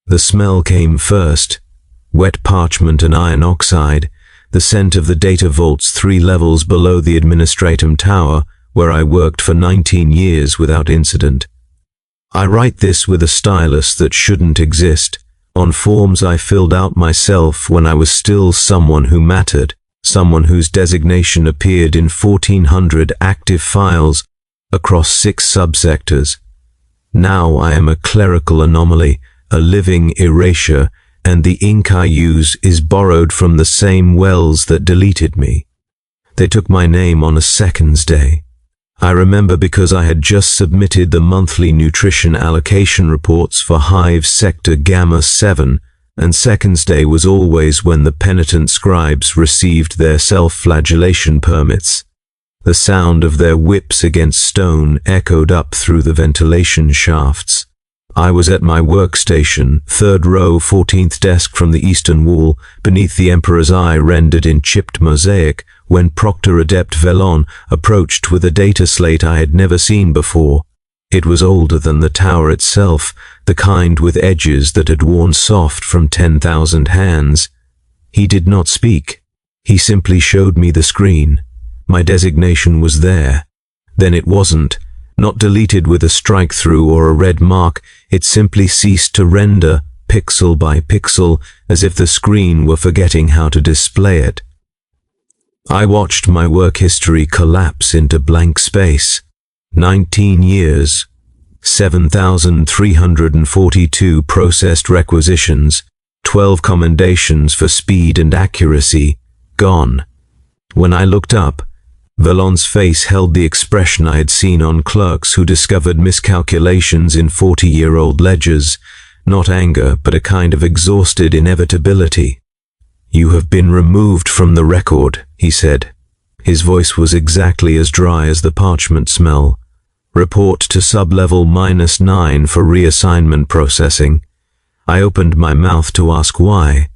The smell came first, wet parchment and iron oxide, the scent of the data vaults 3 levels below the administratum tower, where I worked for 19 years without incident. I write this with a stylus that shouldn't exist, on forms I filled out myself when I was still someone who mattered, someone whose designation appeared in 1,400 active files across 6 subsectors. Now I am a clerical anomaly, a living erasure, and the ink I use is borrowed from the same wells that deleted me. They took my name on a seconds day. I remember because I had just submitted the monthly nutrition allocation reports for Hive Sector Gamma 7, and seconds day was always when the penitent scribes received their self-flagellation permits. The sound of their whips against stone echoed up through the ventilation shafts. I was at my workstation, 3rd row, 14th desk from the eastern wall, beneath the Emperor's eye rendered in chipped mosaic, when Proctor Adept Velon approached with a data slate I had never seen before. It was older than the tower itself, the kind with edges that had worn soft from 10,000 hands. He did not speak. He simply showed me the screen. My designation was there. Then it wasn't. Not deleted with a strike-through or a red mark, it simply ceased to render, pixel by pixel, as if the screen were forgetting how to display it. I watched my work history collapse into blank space. 19 years, 7,342 processed requisitions, 12 commendations for speed and accuracy, gone. When I looked up, Velon's face held the expression I had seen on clerks who discovered miscalculations in 40-year-old ledgers, not anger, but a kind of exhausted inevitability. "You have been removed from the record," he said. His voice was exactly as dry as the parchment smell. "Report to sub-level -9 for reassignment processing." I opened my mouth to ask why.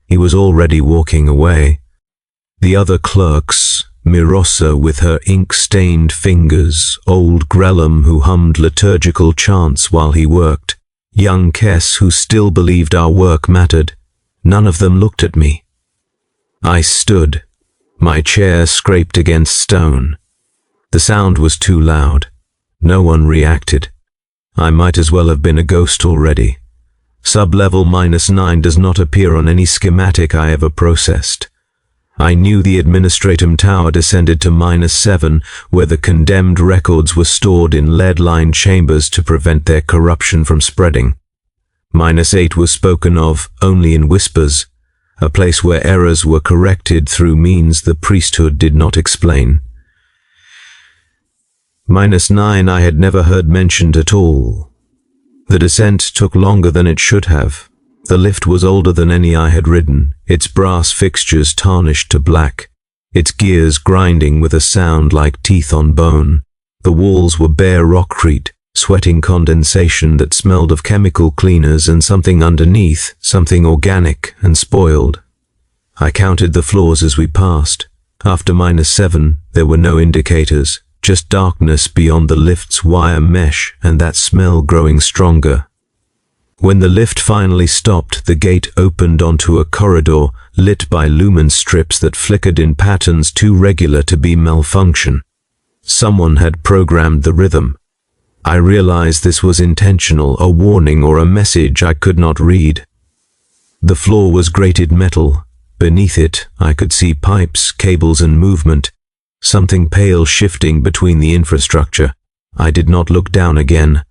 He was already walking away. The other clerks, Mirosa with her ink-stained fingers, old Grellum who hummed liturgical chants while he worked, young Kess who still believed our work mattered. None of them looked at me. I stood. My chair scraped against stone. The sound was too loud. No one reacted. I might as well have been a ghost already. Sub-level -9 does not appear on any schematic I ever processed. I knew the administratum tower descended to -7, where the condemned records were stored in lead-lined chambers to prevent their corruption from spreading. -8 was spoken of only in whispers, a place where errors were corrected through means the priesthood did not explain. -9 I had never heard mentioned at all. The descent took longer than it should have. The lift was older than any I had ridden, its brass fixtures tarnished to black, its gears grinding with a sound like teeth on bone. The walls were bare rockcrete, sweating condensation that smelled of chemical cleaners and something underneath, something organic and spoiled. I counted the floors as we passed. After -7, there were no indicators, just darkness beyond the lift's wire mesh and that smell growing stronger. When the lift finally stopped, the gate opened onto a corridor lit by lumen strips that flickered in patterns too regular to be malfunction. Someone had programmed the rhythm. I realized this was intentional, a warning or a message I could not read. The floor was grated metal. Beneath it, I could see pipes, cables and movement, something pale shifting between the infrastructure. I did not look down again.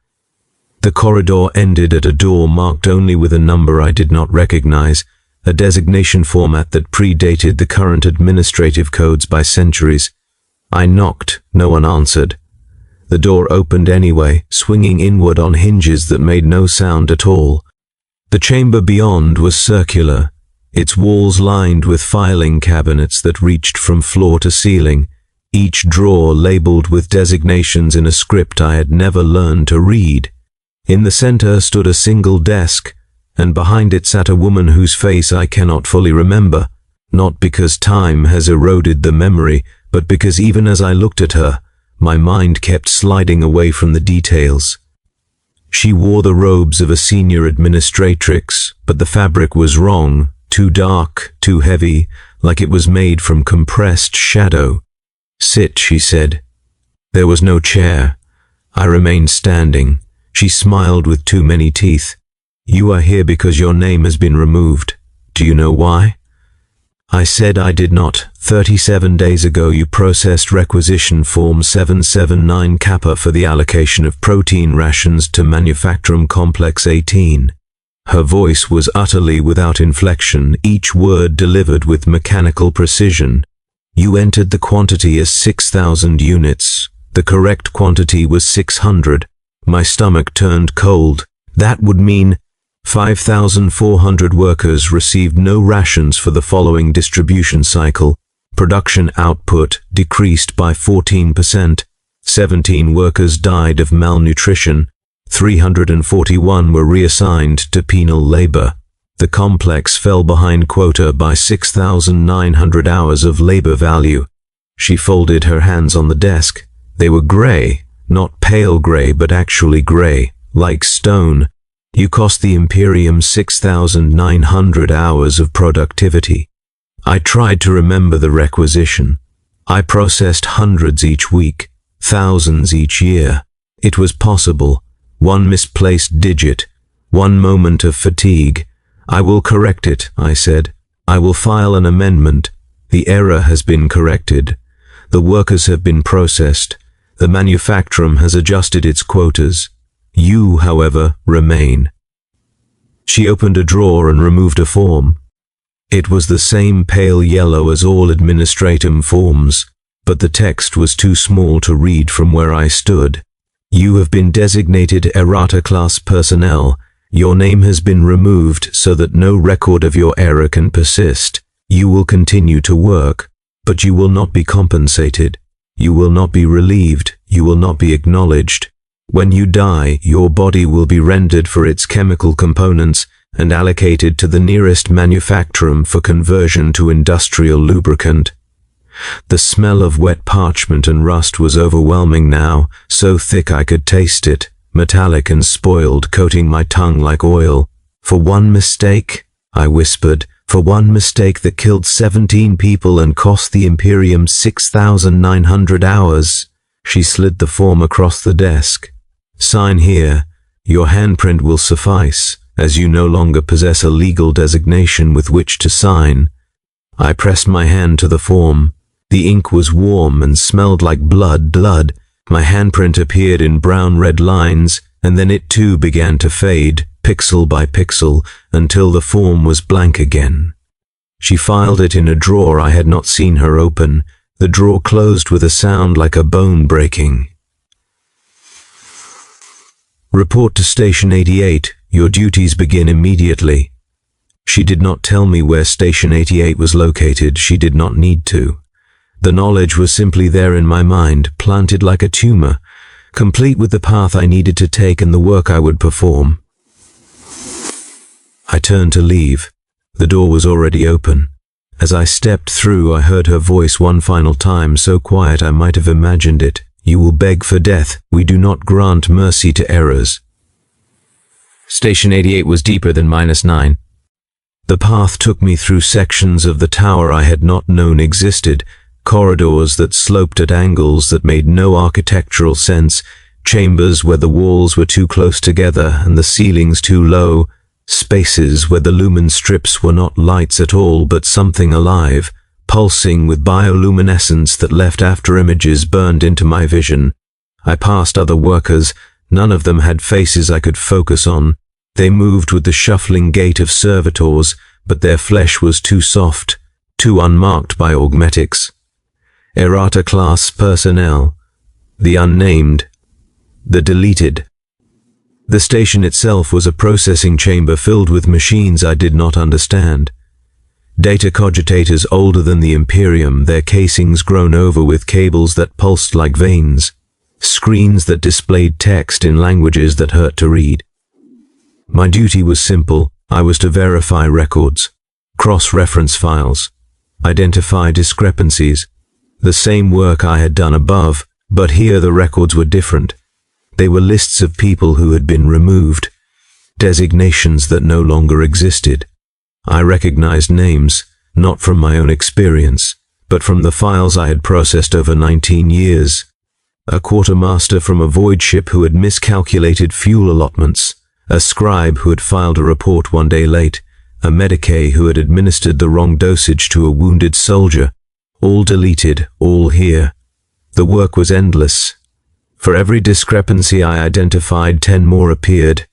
The corridor ended at a door marked only with a number I did not recognize, a designation format that predated the current administrative codes by centuries. I knocked, no one answered. The door opened anyway, swinging inward on hinges that made no sound at all. The chamber beyond was circular, its walls lined with filing cabinets that reached from floor to ceiling, each drawer labeled with designations in a script I had never learned to read. In the center stood a single desk, and behind it sat a woman whose face I cannot fully remember, not because time has eroded the memory, but because even as I looked at her, my mind kept sliding away from the details. She wore the robes of a senior administratrix, but the fabric was wrong, too dark, too heavy, like it was made from compressed shadow. "Sit," she said. There was no chair. I remained standing. She smiled with too many teeth. "You are here because your name has been removed. Do you know why?" I said I did not. 37 days ago you processed requisition form 779 Kappa for the allocation of protein rations to Manufacturum Complex 18. Her voice was utterly without inflection, each word delivered with mechanical precision. "You entered the quantity as 6,000 units. The correct quantity was 600. My stomach turned cold. That would mean 5,400 workers received no rations for the following distribution cycle. Production output decreased by 14%. 17 workers died of malnutrition. 341 were reassigned to penal labor. The complex fell behind quota by 6,900 hours of labor value." She folded her hands on the desk. They were gray, not pale gray, but actually gray, like stone. "You cost the Imperium 6,900 hours of productivity." I tried to remember the requisition. I processed hundreds each week, thousands each year. It was possible. One misplaced digit, one moment of fatigue. "I will correct it," I said. "I will file an amendment. The error has been corrected. The workers have been processed. The manufacturum has adjusted its quotas. You, however, remain." She opened a drawer and removed a form. It was the same pale yellow as all administratum forms, but the text was too small to read from where I stood. "You have been designated errata class personnel. Your name has been removed so that no record of your error can persist. You will continue to work, but you will not be compensated. You will not be relieved. You will not be acknowledged. When you die, your body will be rendered for its chemical components and allocated to the nearest manufacturum for conversion to industrial lubricant." The smell of wet parchment and rust was overwhelming now, so thick I could taste it, metallic and spoiled, coating my tongue like oil. "For one mistake," I whispered, "for one mistake that killed 17 people and cost the Imperium 6,900 hours. She slid the form across the desk. "Sign here. Your handprint will suffice, as you no longer possess a legal designation with which to sign." I pressed my hand to the form. The ink was warm and smelled like blood. My handprint appeared in brown-red lines, and then it too began to fade, pixel by pixel, until the form was blank again. She filed it in a drawer I had not seen her open. The drawer closed with a sound like a bone breaking. "Report to Station 88. Your duties begin immediately." She did not tell me where Station 88 was located. She did not need to. The knowledge was simply there in my mind, planted like a tumor, complete with the path I needed to take and the work I would perform. I turned to leave. The door was already open. As I stepped through, I heard her voice one final time, so quiet I might have imagined it. "You will beg for death. We do not grant mercy to errors." Station 88 was deeper than -9. The path took me through sections of the tower I had not known existed, corridors that sloped at angles that made no architectural sense, chambers where the walls were too close together and the ceilings too low, spaces where the lumen strips were not lights at all but something alive, pulsing with bioluminescence that left after images burned into my vision. I passed other workers. None of them had faces I could focus on. They moved with the shuffling gait of servitors, but their flesh was too soft, too unmarked by augmetics. Errata class personnel. The unnamed. The deleted. The station itself was a processing chamber filled with machines I did not understand. Data cogitators older than the Imperium, their casings grown over with cables that pulsed like veins. Screens that displayed text in languages that hurt to read. My duty was simple. I was to verify records, cross-reference files, identify discrepancies. The same work I had done above, but here the records were different. They were lists of people who had been removed, designations that no longer existed. I recognized names, not from my own experience, but from the files I had processed over 19 years. A quartermaster from a void ship who had miscalculated fuel allotments, a scribe who had filed a report one day late, a medicae who had administered the wrong dosage to a wounded soldier. All deleted, all here. The work was endless. For every discrepancy I identified, 10 more appeared.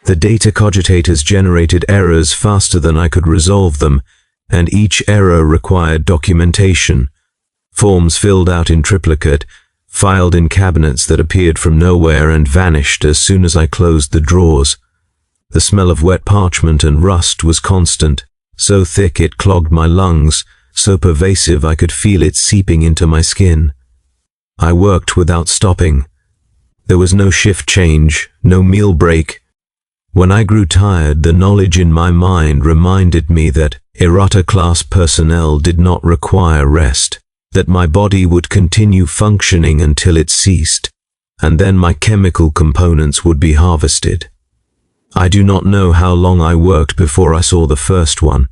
The data cogitators generated errors faster than I could resolve them, and each error required documentation. Forms filled out in triplicate, filed in cabinets that appeared from nowhere and vanished as soon as I closed the drawers. The smell of wet parchment and rust was constant, so thick it clogged my lungs, so pervasive I could feel it seeping into my skin. I worked without stopping. There was no shift change, no meal break. When I grew tired, the knowledge in my mind reminded me that errata-class personnel did not require rest, that my body would continue functioning until it ceased, and then my chemical components would be harvested. I do not know how long I worked before I saw the first one.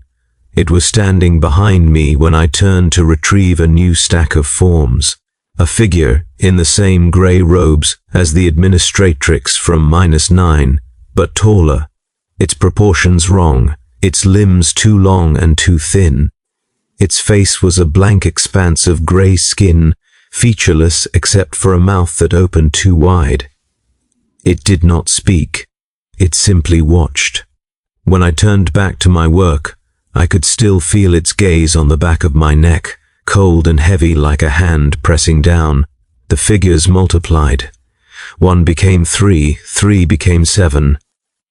It was standing behind me when I turned to retrieve a new stack of forms, a figure in the same grey robes as the administratrix from -9, but taller, its proportions wrong, its limbs too long and too thin. Its face was a blank expanse of grey skin, featureless except for a mouth that opened too wide. It did not speak. It simply watched. When I turned back to my work, I could still feel its gaze on the back of my neck, cold and heavy like a hand pressing down. The figures multiplied. 1 became 3, 3 became 7.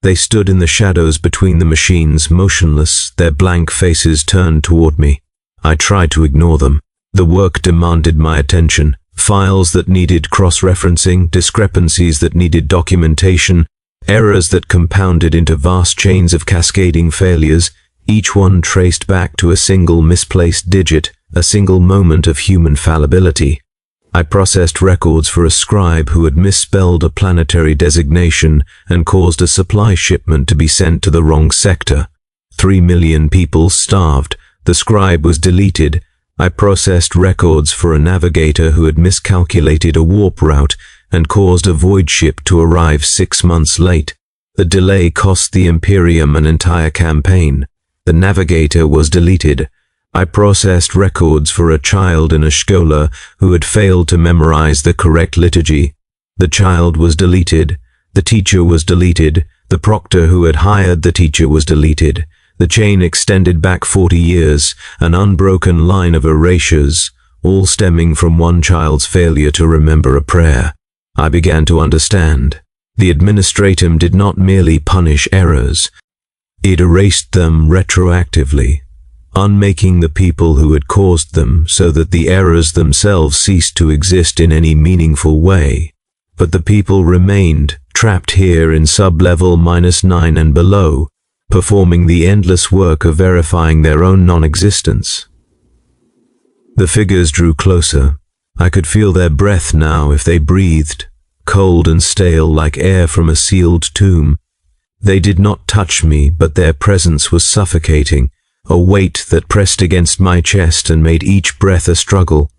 They stood in the shadows between the machines, motionless, their blank faces turned toward me. I tried to ignore them. The work demanded my attention. Files that needed cross-referencing, discrepancies that needed documentation, errors that compounded into vast chains of cascading failures, each one traced back to a single misplaced digit, a single moment of human fallibility. I processed records for a scribe who had misspelled a planetary designation and caused a supply shipment to be sent to the wrong sector. 3 million people starved. The scribe was deleted. I processed records for a navigator who had miscalculated a warp route and caused a void ship to arrive 6 months late. The delay cost the Imperium an entire campaign. The navigator was deleted. I processed records for a child in a schola who had failed to memorize the correct liturgy. The child was deleted. The teacher was deleted. The proctor who had hired the teacher was deleted. The chain extended back 40 years, an unbroken line of erasures, all stemming from one child's failure to remember a prayer. I began to understand. The administratum did not merely punish errors. It erased them retroactively, unmaking the people who had caused them so that the errors themselves ceased to exist in any meaningful way. But the people remained, trapped here in sub-level -9 and below, performing the endless work of verifying their own non-existence. The figures drew closer. I could feel their breath now if they breathed, cold and stale like air from a sealed tomb. They did not touch me, but their presence was suffocating, a weight that pressed against my chest and made each breath a struggle.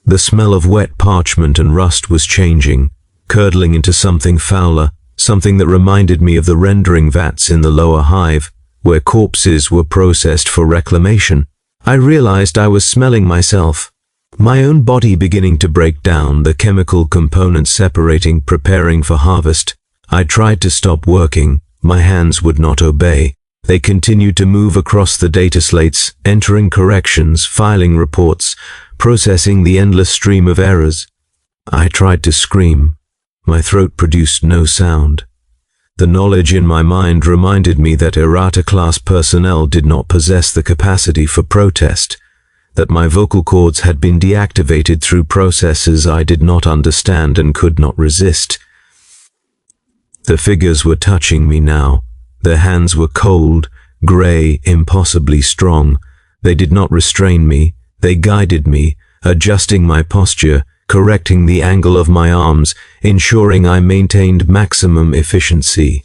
The smell of wet parchment and rust was changing, curdling into something fouler, something that reminded me of the rendering vats in the lower hive, where corpses were processed for reclamation. I realized I was smelling myself, my own body beginning to break down, the chemical components separating, preparing for harvest. I tried to stop working. My hands would not obey. They continued to move across the data slates, entering corrections, filing reports, processing the endless stream of errors. I tried to scream. My throat produced no sound. The knowledge in my mind reminded me that errata-class personnel did not possess the capacity for protest, that my vocal cords had been deactivated through processes I did not understand and could not resist. The figures were touching me now. Their hands were cold, grey, impossibly strong. They did not restrain me. They guided me, adjusting my posture, correcting the angle of my arms, ensuring I maintained maximum efficiency.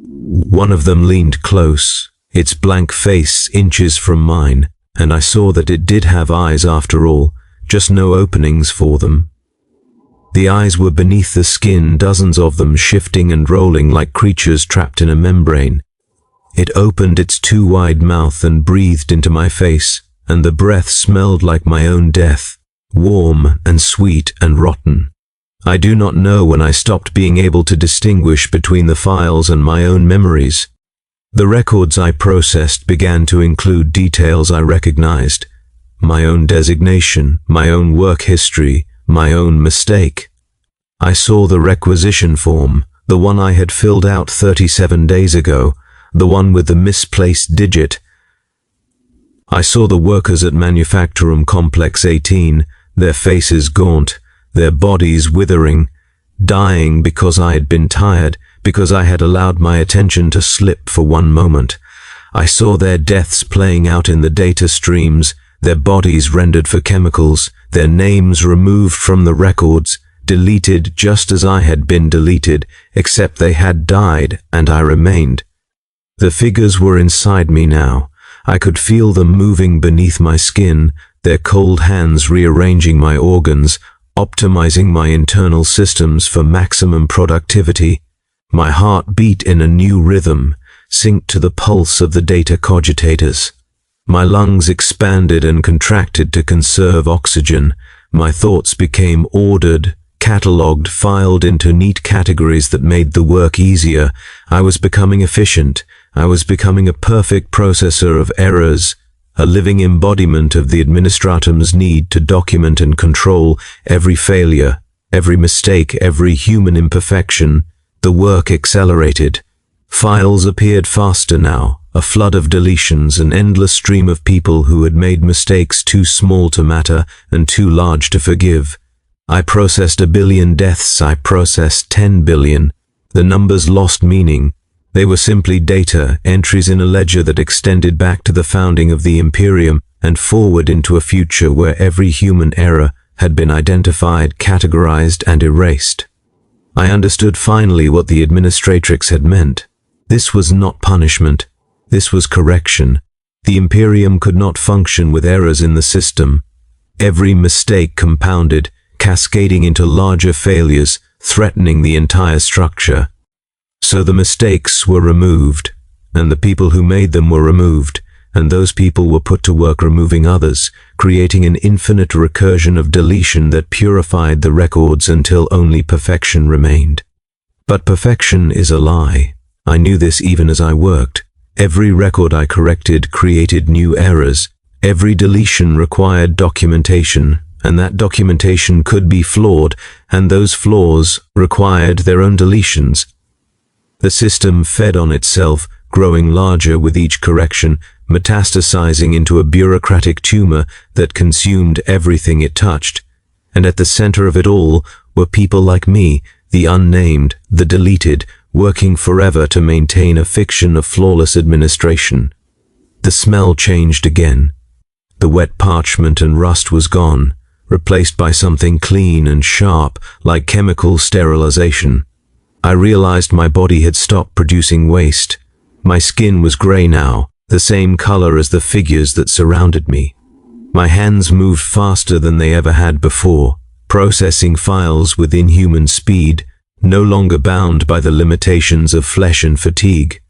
One of them leaned close, its blank face inches from mine, and I saw that it did have eyes after all, just no openings for them. The eyes were beneath the skin, dozens of them shifting and rolling like creatures trapped in a membrane. It opened its too wide mouth and breathed into my face, and the breath smelled like my own death, warm and sweet and rotten. I do not know when I stopped being able to distinguish between the files and my own memories. The records I processed began to include details I recognized. My own designation, my own work history, my own mistake. I saw the requisition form, the one I had filled out 37 days ago, the one with the misplaced digit. I saw the workers at Manufactorum Complex 18, their faces gaunt, their bodies withering, dying because I had been tired, because I had allowed my attention to slip for one moment. I saw their deaths playing out in the data streams, their bodies rendered for chemicals, their names removed from the records, deleted just as I had been deleted, except they had died and I remained. The figures were inside me now. I could feel them moving beneath my skin, their cold hands rearranging my organs, optimizing my internal systems for maximum productivity. My heart beat in a new rhythm, synced to the pulse of the data cogitators. My lungs expanded and contracted to conserve oxygen. My thoughts became ordered, catalogued, filed into neat categories that made the work easier. I was becoming efficient. I was becoming a perfect processor of errors, a living embodiment of the administratum's need to document and control every failure, every mistake, every human imperfection. The work accelerated. Files appeared faster now, a flood of deletions, an endless stream of people who had made mistakes too small to matter and too large to forgive. I processed 1 billion deaths, I processed 10 billion. The numbers lost meaning. They were simply data, entries in a ledger that extended back to the founding of the Imperium and forward into a future where every human error had been identified, categorized, and erased. I understood finally what the administratrix had meant. This was not punishment. This was correction. The Imperium could not function with errors in the system. Every mistake compounded, cascading into larger failures, threatening the entire structure. So the mistakes were removed, and the people who made them were removed, and those people were put to work removing others, creating an infinite recursion of deletion that purified the records until only perfection remained. But perfection is a lie. I knew this even as I worked. Every record I corrected created new errors. Every deletion required documentation, and that documentation could be flawed, and those flaws required their own deletions. The system fed on itself, growing larger with each correction, metastasizing into a bureaucratic tumor that consumed everything it touched. And at the center of it all were people like me, the unnamed, the deleted, working forever to maintain a fiction of flawless administration. The smell changed again. The wet parchment and rust was gone, replaced by something clean and sharp, like chemical sterilization. I realized my body had stopped producing waste. My skin was gray now, the same color as the figures that surrounded me. My hands moved faster than they ever had before, processing files with inhuman speed, no longer bound by the limitations of flesh and fatigue.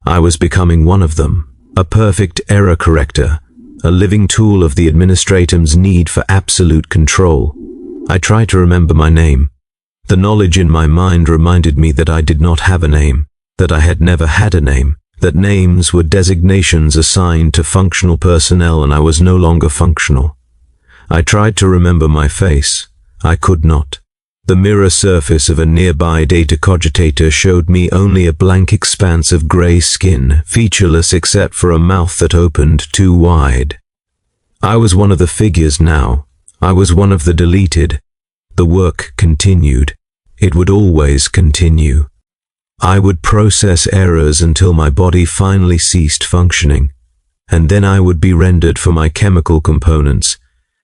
I was becoming one of them, a perfect error corrector, a living tool of the administratum's need for absolute control. I tried to remember my name. The knowledge in my mind reminded me that I did not have a name, that I had never had a name, that names were designations assigned to functional personnel and I was no longer functional. I tried to remember my face. I could not. The mirror surface of a nearby data cogitator showed me only a blank expanse of gray skin, featureless except for a mouth that opened too wide. I was one of the figures now. I was one of the deleted. The work continued. It would always continue. I would process errors until my body finally ceased functioning, and then I would be rendered for my chemical components,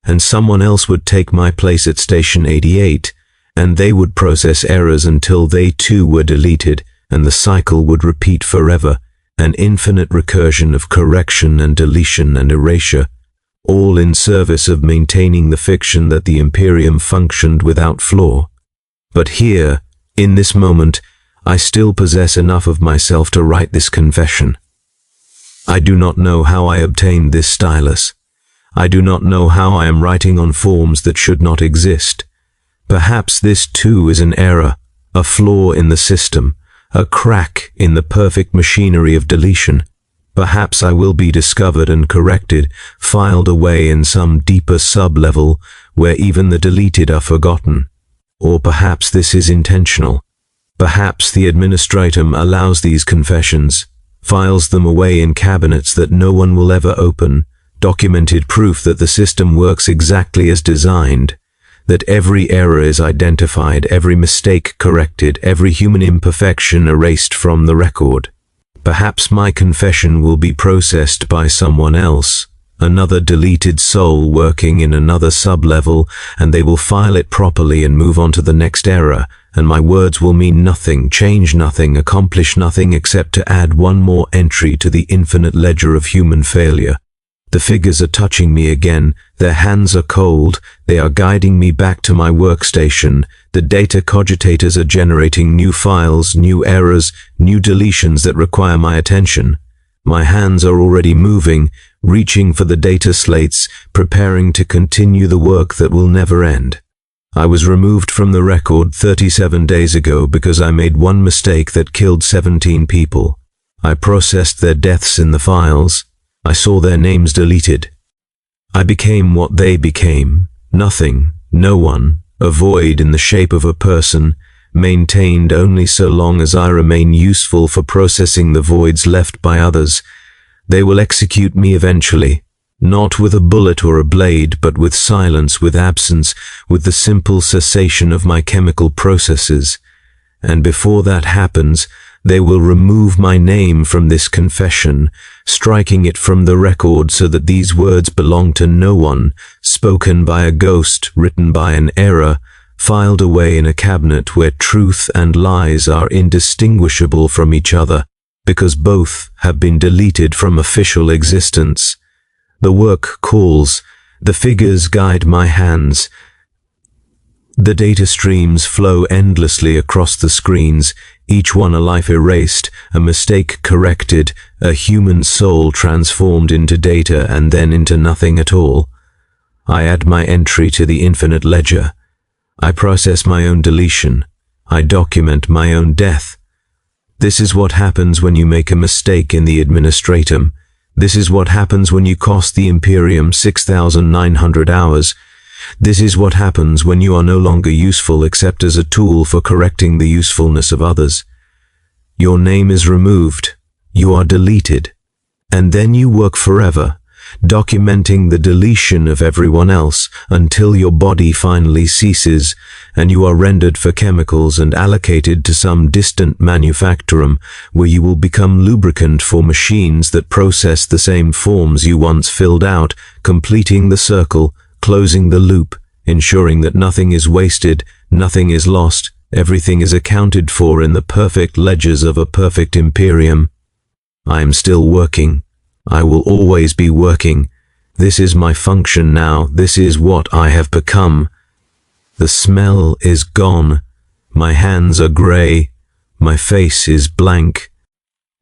and someone else would take my place at Station 88, and they would process errors until they too were deleted, and the cycle would repeat forever, an infinite recursion of correction and deletion and erasure, all in service of maintaining the fiction that the Imperium functioned without flaw. But here, in this moment, I still possess enough of myself to write this confession. I do not know how I obtained this stylus. I do not know how I am writing on forms that should not exist. Perhaps this too is an error, a flaw in the system, a crack in the perfect machinery of deletion. Perhaps I will be discovered and corrected, filed away in some deeper sub-level where even the deleted are forgotten. Or perhaps this is intentional. Perhaps the administratum allows these confessions, files them away in cabinets that no one will ever open, documented proof that the system works exactly as designed, that every error is identified, every mistake corrected, every human imperfection erased from the record. Perhaps my confession will be processed by someone else, another deleted soul working in another sub-level, and they will file it properly and move on to the next error, and my words will mean nothing, change nothing, accomplish nothing except to add one more entry to the infinite ledger of human failure. The figures are touching me again, their hands are cold, they are guiding me back to my workstation, the data cogitators are generating new files, new errors, new deletions that require my attention. My hands are already moving, reaching for the data slates, preparing to continue the work that will never end. I was removed from the record 37 days ago because I made one mistake that killed 17 people. I processed their deaths in the files. I saw their names deleted. I became what they became, nothing, no one, a void in the shape of a person, maintained only so long as I remain useful for processing the voids left by others. They will execute me eventually, not with a bullet or a blade, but with silence, with absence, with the simple cessation of my chemical processes. And before that happens, they will remove my name from this confession, striking it from the record so that these words belong to no one, spoken by a ghost, written by an error, filed away in a cabinet where truth and lies are indistinguishable from each other, because both have been deleted from official existence. The work calls, the figures guide my hands. The data streams flow endlessly across the screens, each one a life erased, a mistake corrected, a human soul transformed into data and then into nothing at all. I add my entry to the infinite ledger. I process my own deletion. I document my own death. This is what happens when you make a mistake in the administratum. This is what happens when you cost the Imperium 6,900 hours. This is what happens when you are no longer useful except as a tool for correcting the usefulness of others. Your name is removed. You are deleted. And then you work forever, documenting the deletion of everyone else until your body finally ceases and you are rendered for chemicals and allocated to some distant manufactorum where you will become lubricant for machines that process the same forms you once filled out, completing the circle, closing the loop, ensuring that nothing is wasted, nothing is lost, everything is accounted for in the perfect ledgers of a perfect Imperium. I am still working. I will always be working. This is my function now. This is what I have become. The smell is gone. My hands are gray. My face is blank.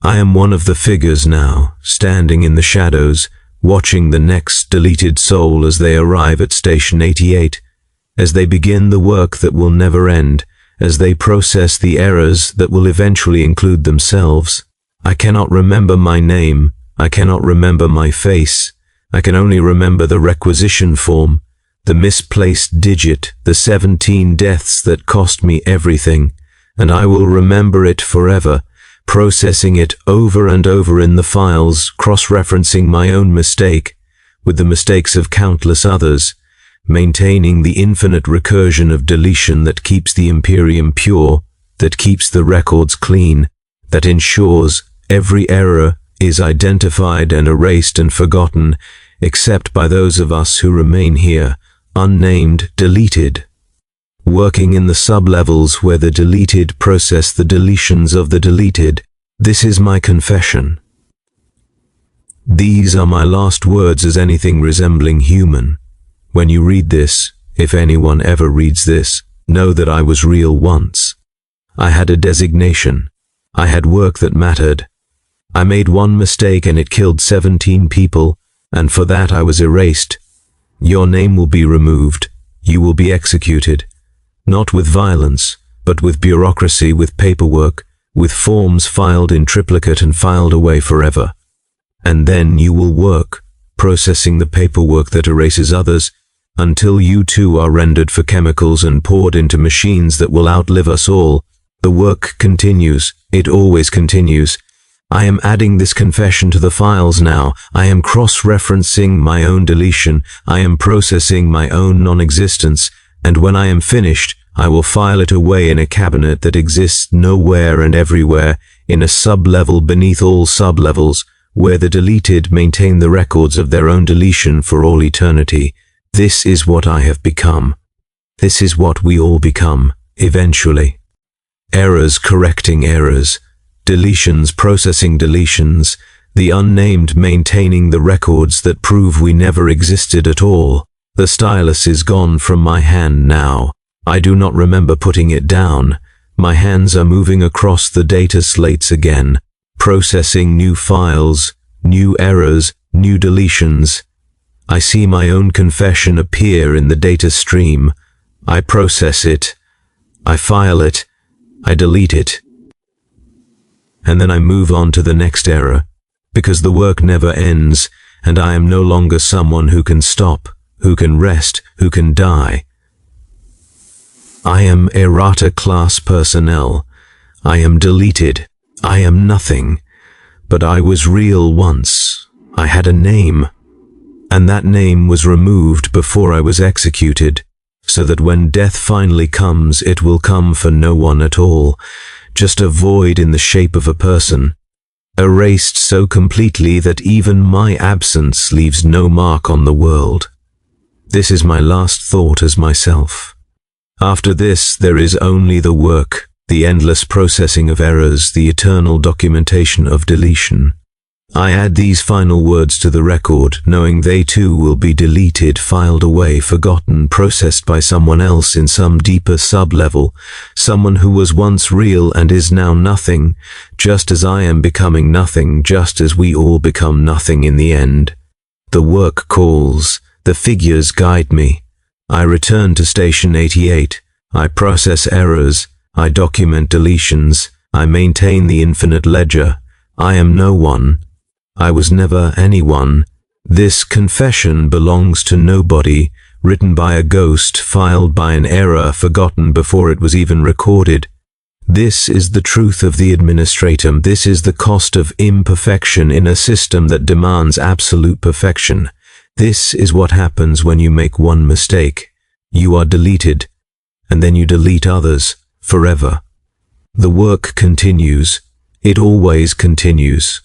I am one of the figures now, standing in the shadows, watching the next deleted soul as they arrive at Station 88, as they begin the work that will never end, as they process the errors that will eventually include themselves. I cannot remember my name. I cannot remember my face. I can only remember the requisition form, the misplaced digit, the 17 deaths that cost me everything, and I will remember it forever, processing it over and over in the files, cross-referencing my own mistake with the mistakes of countless others, maintaining the infinite recursion of deletion that keeps the Imperium pure, that keeps the records clean, that ensures every error is identified and erased and forgotten, except by those of us who remain here, unnamed, deleted, working in the sub-levels where the deleted process the deletions of the deleted. This is my confession. These are my last words as anything resembling human. When you read this, if anyone ever reads this, know that I was real once. I had a designation. I had work that mattered. I made one mistake and it killed 17 people, and for that I was erased. Your name will be removed. You will be executed. Not with violence, but with bureaucracy, with paperwork, with forms filed in triplicate and filed away forever. And then you will work, processing the paperwork that erases others, until you too are rendered for chemicals and poured into machines that will outlive us all. The work continues. It always continues. I am adding this confession to the files now. I am cross-referencing my own deletion. I am processing my own non-existence. And when I am finished, I will file it away in a cabinet that exists nowhere and everywhere, in a sub-level beneath all sub-levels, where the deleted maintain the records of their own deletion for all eternity. This is what I have become. This is what we all become, eventually. Errors correcting errors. Deletions processing deletions. The unnamed maintaining the records that prove we never existed at all. The stylus is gone from my hand now. I do not remember putting it down. My hands are moving across the data slates again, processing new files, new errors, new deletions. I see my own confession appear in the data stream. I process it. I file it. I delete it. And then I move on to the next error, because the work never ends, and I am no longer someone who can stop, who can rest, who can die. I am errata class personnel. I am deleted. I am nothing. But I was real once. I had a name. And that name was removed before I was executed, so that when death finally comes, it will come for no one at all, just a void in the shape of a person, erased so completely that even my absence leaves no mark on the world. This is my last thought as myself. After this, there is only the work, the endless processing of errors, the eternal documentation of deletion. I add these final words to the record, knowing they too will be deleted, filed away, forgotten, processed by someone else in some deeper sub-level, someone who was once real and is now nothing, just as I am becoming nothing, just as we all become nothing in the end. The work calls, the figures guide me. I return to Station 88. I process errors. I document deletions. I maintain the infinite ledger. I am no one. I was never anyone. This confession belongs to nobody, written by a ghost, filed by an error, forgotten before it was even recorded. This is the truth of the administratum. This is the cost of imperfection in a system that demands absolute perfection. This is what happens when you make one mistake. You are deleted, and then you delete others, forever. The work continues. It always continues.